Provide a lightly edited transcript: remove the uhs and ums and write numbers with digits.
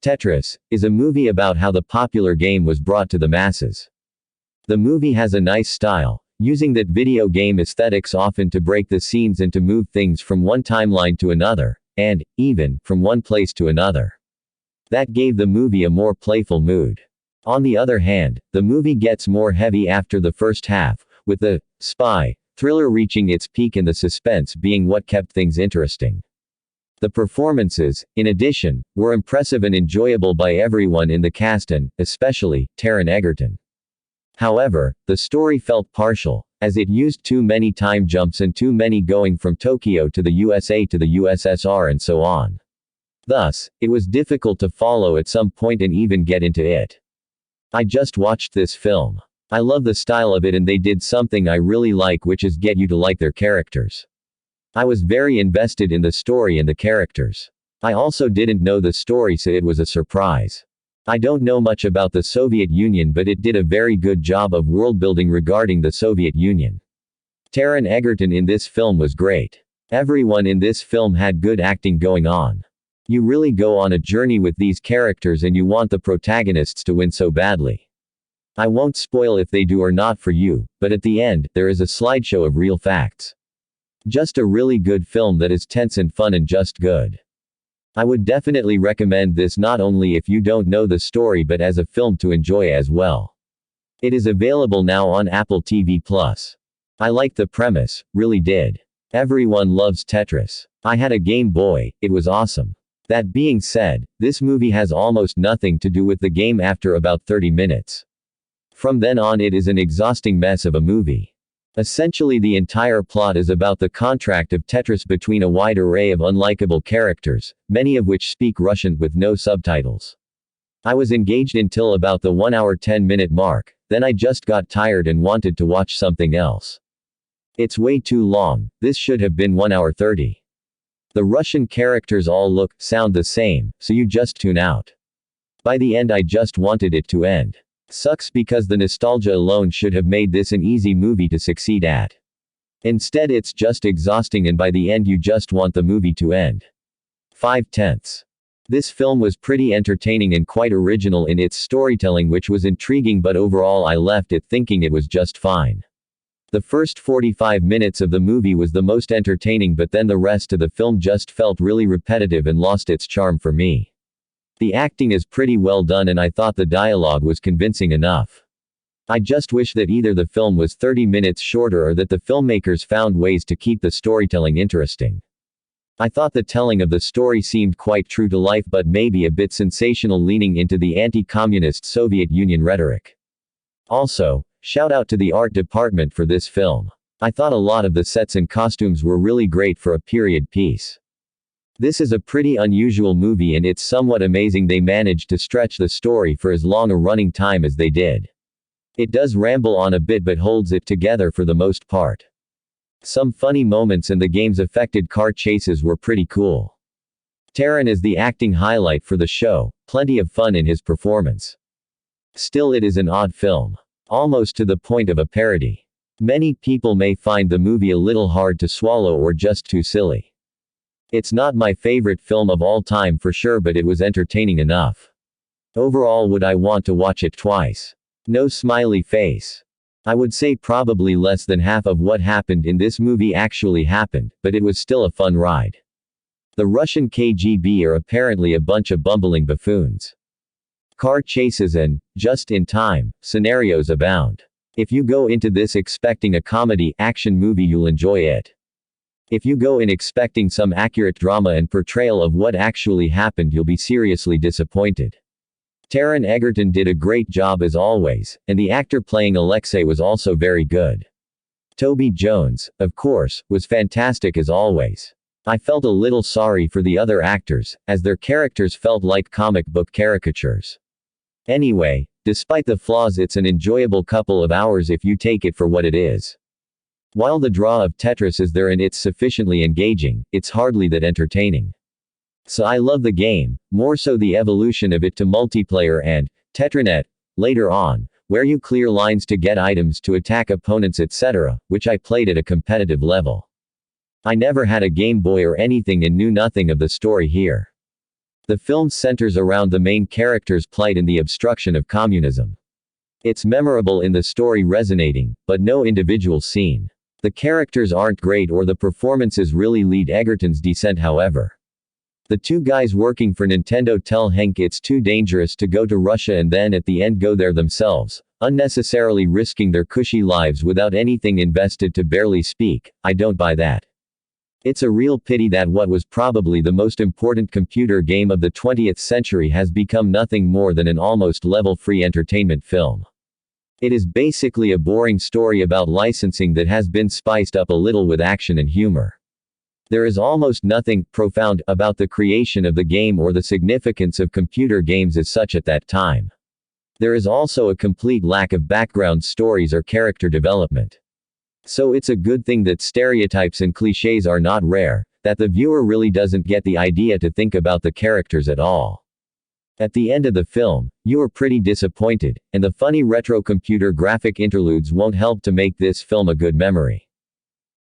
Tetris is a movie about how the popular game was brought to the masses. The movie has a nice style, using that video game aesthetics often to break the scenes and to move things from one timeline to another, and, even, from one place to another. That gave the movie a more playful mood. On the other hand, the movie gets more heavy after the first half, with the spy thriller reaching its peak and the suspense being what kept things interesting. The performances, in addition, were impressive and enjoyable by everyone in the cast and, especially, Taron Egerton. However, the story felt partial, as it used too many time jumps and too many going from Tokyo to the USA to the USSR and so on. Thus, it was difficult to follow at some point and even get into it. I just watched this film. I love the style of it and they did something I really like, which is get you to like their characters. I was very invested in the story and the characters. I also didn't know the story, so it was a surprise. I don't know much about the Soviet Union, but it did a very good job of world building regarding the Soviet Union. Taron Egerton in this film was great. Everyone in this film had good acting going on. You really go on a journey with these characters and you want the protagonists to win so badly. I won't spoil if they do or not for you, but at the end, there is a slideshow of real facts. Just a really good film that is tense and fun and just good. I would definitely recommend this not only if you don't know the story but as a film to enjoy as well. It is available now on Apple TV+. I liked the premise, really did. Everyone loves Tetris. I had a Game Boy, it was awesome. That being said, this movie has almost nothing to do with the game after about 30 minutes. From then on it is an exhausting mess of a movie. Essentially the entire plot is about the contract of Tetris between a wide array of unlikable characters, many of which speak Russian with no subtitles. I was engaged until about the 1 hour 10-minute mark, then I just got tired and wanted to watch something else. It's way too long, this should have been 1 hour 30. The Russian characters all look, sound the same, so you just tune out. By the end I just wanted it to end. Sucks because the nostalgia alone should have made this an easy movie to succeed at. Instead it's just exhausting and by the end you just want the movie to end. 5/10. This film was pretty entertaining and quite original in its storytelling, which was intriguing, but overall I left it thinking it was just fine. The first 45 minutes of the movie was the most entertaining, but then the rest of the film just felt really repetitive and lost its charm for me. The acting is pretty well done and I thought the dialogue was convincing enough. I just wish that either the film was 30 minutes shorter or that the filmmakers found ways to keep the storytelling interesting. I thought the telling of the story seemed quite true to life, but maybe a bit sensational, leaning into the anti-communist Soviet Union rhetoric. Also, shout out to the art department for this film. I thought a lot of the sets and costumes were really great for a period piece. This is a pretty unusual movie and it's somewhat amazing they managed to stretch the story for as long a running time as they did. It does ramble on a bit but holds it together for the most part. Some funny moments and the game's affected car chases were pretty cool. Taron is the acting highlight for the show, plenty of fun in his performance. Still, it is an odd film. Almost to the point of a parody. Many people may find the movie a little hard to swallow or just too silly. It's not my favorite film of all time for sure, but it was entertaining enough. Overall, would I want to watch it twice? No smiley face. I would say probably less than half of what happened in this movie actually happened, but it was still a fun ride. The Russian KGB are apparently a bunch of bumbling buffoons. Car chases and, just-in-time, scenarios abound. If you go into this expecting a comedy, action movie, you'll enjoy it. If you go in expecting some accurate drama and portrayal of what actually happened, you'll be seriously disappointed. Taron Egerton did a great job as always, and the actor playing Alexei was also very good. Toby Jones, of course, was fantastic as always. I felt a little sorry for the other actors, as their characters felt like comic book caricatures. Anyway, despite the flaws, it's an enjoyable couple of hours if you take it for what it is. While the draw of Tetris is there and it's sufficiently engaging, it's hardly that entertaining. So I love the game, more so the evolution of it to multiplayer and Tetranet, later on, where you clear lines to get items to attack opponents etc., which I played at a competitive level. I never had a Game Boy or anything and knew nothing of the story here. The film centers around the main character's plight and the obstruction of communism. It's memorable in the story resonating, but no individual scene. The characters aren't great or the performances really lead Egerton's descent however. The two guys working for Nintendo tell Hank it's too dangerous to go to Russia and then at the end go there themselves, unnecessarily risking their cushy lives without anything invested to barely speak. I don't buy that. It's a real pity that what was probably the most important computer game of the 20th century has become nothing more than an almost level-free entertainment film. It is basically a boring story about licensing that has been spiced up a little with action and humor. There is almost nothing profound about the creation of the game or the significance of computer games as such at that time. There is also a complete lack of background stories or character development. So it's a good thing that stereotypes and clichés are not rare, that the viewer really doesn't get the idea to think about the characters at all. At the end of the film, you are pretty disappointed, and the funny retro computer graphic interludes won't help to make this film a good memory.